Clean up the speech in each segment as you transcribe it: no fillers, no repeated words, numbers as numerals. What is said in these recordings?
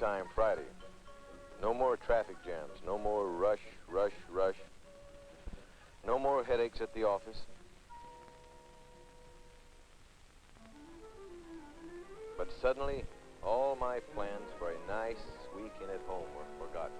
time Friday. No more traffic jams, no more rush, rush, rush. No more headaches at the office. But suddenly, all my plans for a nice weekend at home were forgotten.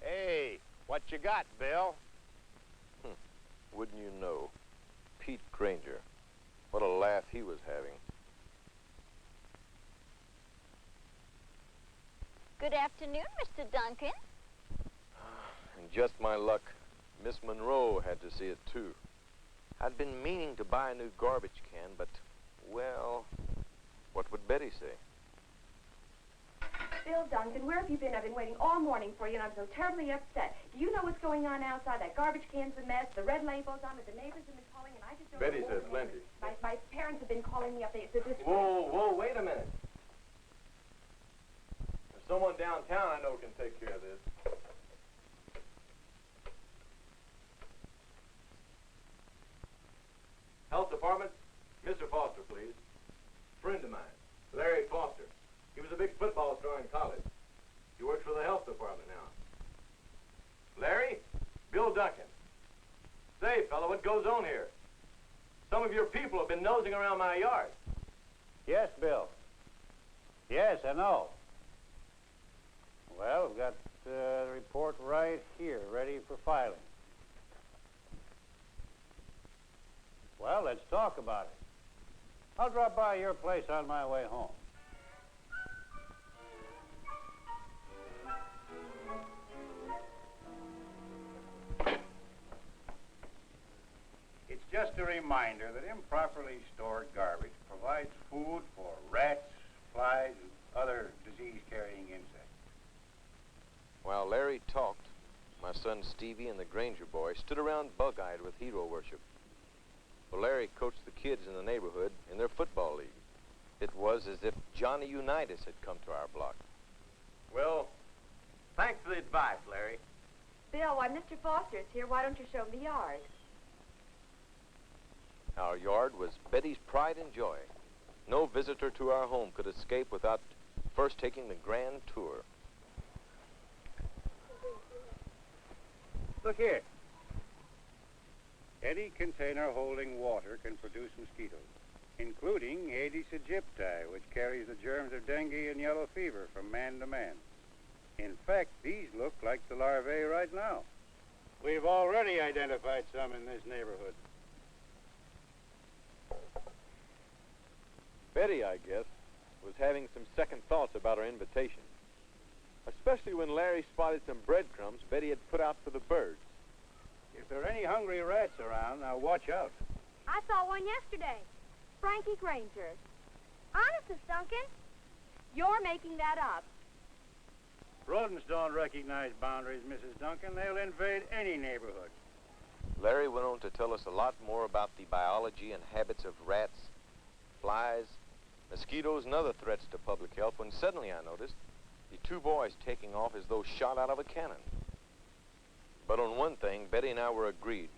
Hey, what you got, Bill? Wouldn't you know? Pete Granger. What a laugh he was having. Good afternoon, Mr. Duncan. And just my luck, Miss Monroe had to see it too. I'd been meaning to buy a new garbage can, but, well, what would Betty say? Bill Duncan, where have you been? I've been waiting all morning for you, and I'm so terribly upset. Do you know what's going on outside? That garbage can's a mess, the red label's on it, the neighbors have been calling, and I just don't Betty know. says plenty. My parents have been calling me up. It's a disgrace. Whoa, wait a minute. There's someone downtown I know can take care of this. Health Department, Mr. Foster, please. Friend of mine, Larry Foster. He was a big football star in college. He works for the Health Department now. Larry, Bill Duncan. Say, fella, what goes on here? Some of your people have been nosing around my yard. Yes, Bill. Yes, I know. Well, we've got the report right here, ready for filing. Well, let's talk about it. I'll drop by your place on my way home. It's just a reminder that improperly stored garbage provides food for rats, flies, and other disease-carrying insects. While Larry talked, my son Stevie and the Granger boy stood around bug-eyed with hero worship. Well, Larry coached the kids in the neighborhood in their football league. It was as if Johnny Unitas had come to our block. Well, thanks for the advice, Larry. Bill, why, Mr. Foster's here. Why don't you show him the yard? Our yard was Betty's pride and joy. No visitor to our home could escape without first taking the grand tour. Look here. Any container holding water can produce mosquitoes, including Aedes aegypti, which carries the germs of dengue and yellow fever from man to man. In fact, these look like the larvae right now. We've already identified some in this neighborhood. Betty, I guess, was having some second thoughts about our invitation. Especially when Larry spotted some breadcrumbs Betty had put out for the birds. If there are any hungry rats around, now watch out. I saw one yesterday. Frankie Granger. Honest, Miss Duncan. You're making that up. Rodents don't recognize boundaries, Mrs. Duncan. They'll invade any neighborhood. Larry went on to tell us a lot more about the biology and habits of rats, flies, mosquitoes, and other threats to public health when suddenly I noticed the two boys taking off as though shot out of a cannon. But on one thing, Betty and I were agreed.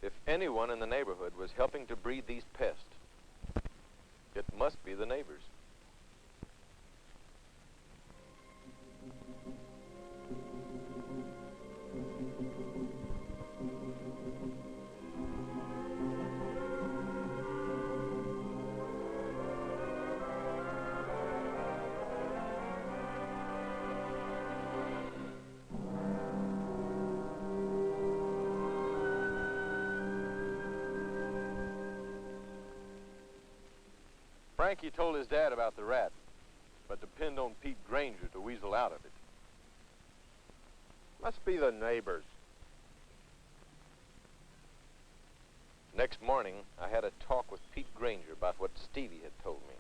If anyone in the neighborhood was helping to breed these pests, it must be the neighbors. Frankie told his dad about the rat, but depend on Pete Granger to weasel out of it. Must be the neighbors. Next morning, I had a talk with Pete Granger about what Stevie had told me.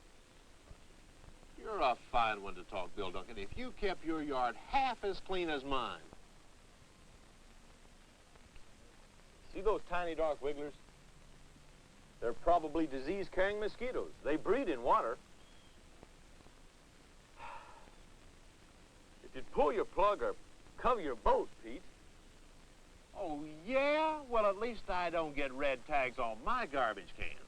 You're a fine one to talk, Bill Duncan, if you kept your yard half as clean as mine. See those tiny dark wigglers? They're probably disease-carrying mosquitoes. They breed in water. You'd pull your plug or cover your boat, Pete. Oh, yeah? Well, at least I don't get red tags on my garbage cans.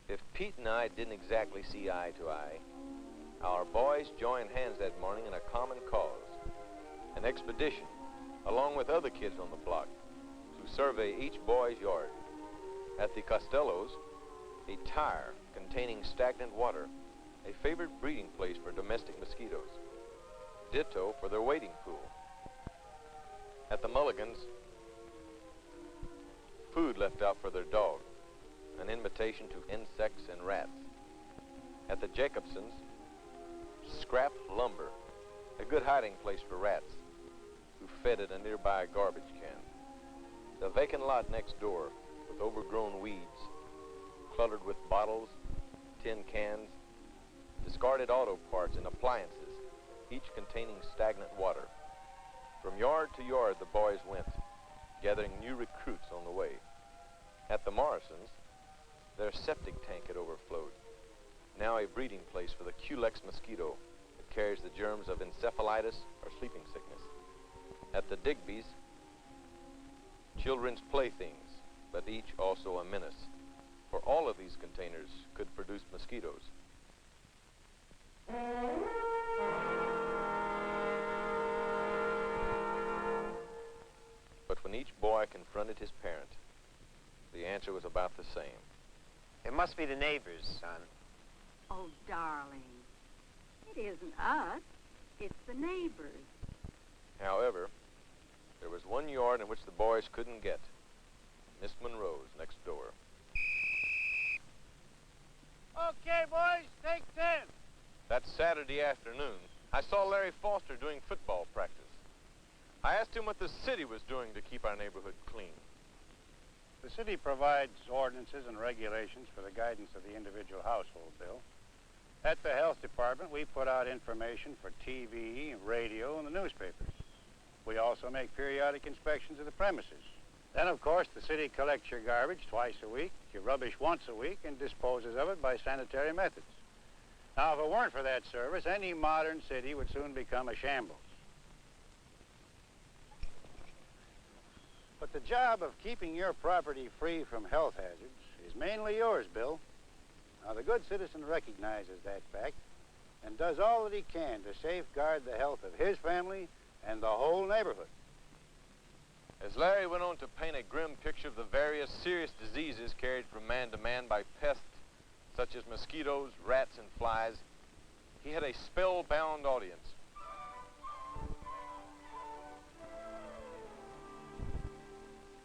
If Pete and I didn't exactly see eye to eye, our boys joined hands that morning in a common cause, an expedition, along with other kids on the block, to survey each boy's yard. At the Costellos, a tire containing stagnant water, a favorite breeding place for domestic mosquitoes. Ditto for their wading pool. At the Mulligans, food left out for their dog, an invitation to insects and rats. At the Jacobsons, scrap lumber, a good hiding place for rats, who fed at a nearby garbage can. The vacant lot next door, with overgrown weeds, cluttered with bottles, tin cans, discarded auto parts and appliances, each containing stagnant water. From yard to yard the boys went, gathering new recruits on the way. At the Morrisons, their septic tank had overflowed, now a breeding place for the Culex mosquito that carries the germs of encephalitis or sleeping sickness. At the Digby's, children's playthings, but each also a menace, for all of these containers could produce mosquitoes. But when each boy confronted his parent, the answer was about the same. It must be the neighbors, son. Oh, darling, it isn't us. It's the neighbors. However, there was one yard in which the boys couldn't get. Miss Monroe's next door. Okay, boys, take 10. That Saturday afternoon, I saw Larry Foster doing football practice. I asked him what the city was doing to keep our neighborhood clean. The city provides ordinances and regulations for the guidance of the individual household, Bill. At the health department, we put out information for TV, radio, and the newspapers. We also make periodic inspections of the premises. Then, of course, the city collects your garbage twice a week, your rubbish once a week, and disposes of it by sanitary methods. Now, if it weren't for that service, any modern city would soon become a shambles. But the job of keeping your property free from health hazards is mainly yours, Bill. Now, the good citizen recognizes that fact and does all that he can to safeguard the health of his family and the whole neighborhood. As Larry went on to paint a grim picture of the various serious diseases carried from man to man by pests, such as mosquitoes, rats, and flies, he had a spellbound audience.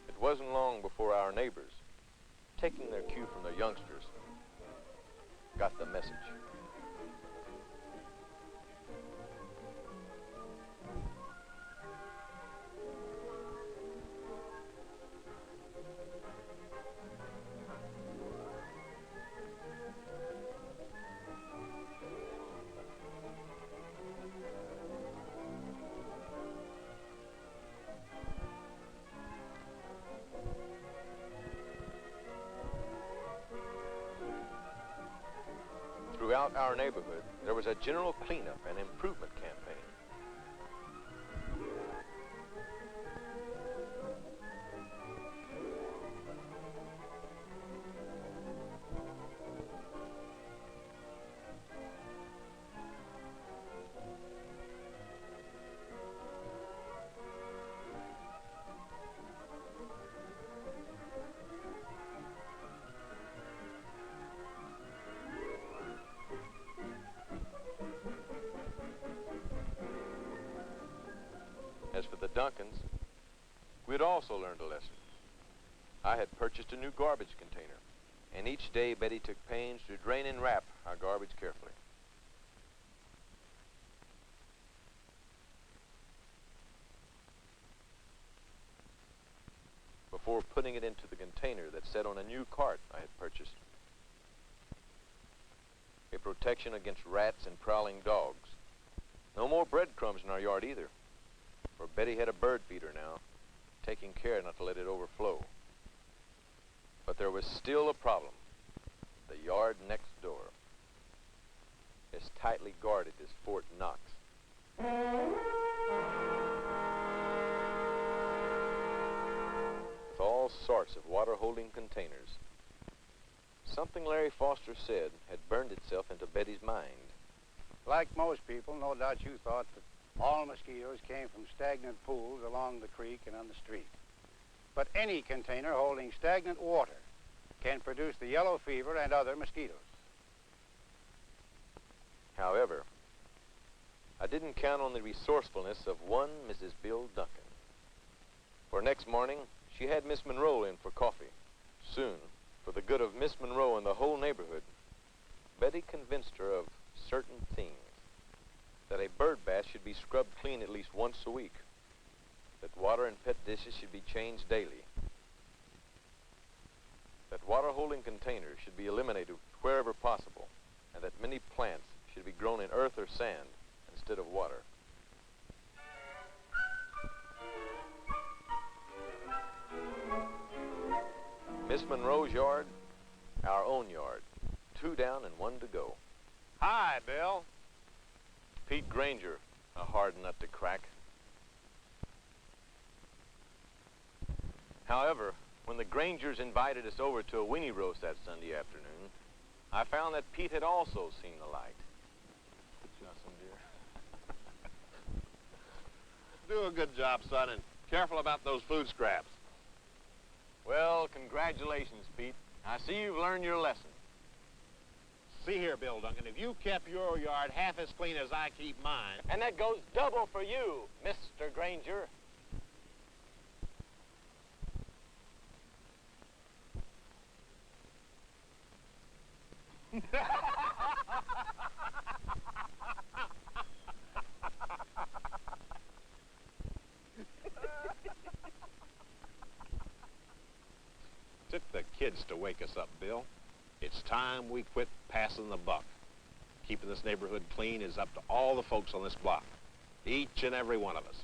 It wasn't long before our neighbors, taking their cue from their youngsters, got the message. Throughout our neighborhood, there was a general cleanup and improvement campaign. As for the Duncans, we had also learned a lesson. I had purchased a new garbage container, and each day Betty took pains to drain and wrap our garbage carefully. Before putting it into the container that sat on a new cart I had purchased. A protection against rats and prowling dogs. No more breadcrumbs in our yard either. For Betty had a bird feeder now, taking care not to let it overflow. But there was still a problem. The yard next door. As tightly guarded as Fort Knox. With all sorts of water-holding containers. Something Larry Foster said had burned itself into Betty's mind. Like most people, no doubt you thought that all mosquitoes came from stagnant pools along the creek and on the street. But any container holding stagnant water can produce the yellow fever and other mosquitoes. However, I didn't count on the resourcefulness of one Mrs. Bill Duncan. For next morning, she had Miss Monroe in for coffee. Soon, for the good of Miss Monroe and the whole neighborhood, Betty convinced her of certain things. That a bird bath should be scrubbed clean at least once a week. That water and pet dishes should be changed daily. That water-holding containers should be eliminated wherever possible, and that many plants should be grown in earth or sand instead of water. Miss Monroe's yard, our own yard. 2 down and 1 to go. Hi, Bill. Pete Granger, a hard nut to crack. However, when the Grangers invited us over to a weenie roast that Sunday afternoon, I found that Pete had also seen the light. Justin, dear. Do a good job, son, and careful about those food scraps. Well, congratulations, Pete. I see you've learned your lesson. See here, Bill Duncan, if you kept your yard half as clean as I keep mine... And that goes double for you, Mr. Granger. Took the kids to wake us up, Bill. It's time we quit passing the buck. Keeping this neighborhood clean is up to all the folks on this block. Each and every one of us.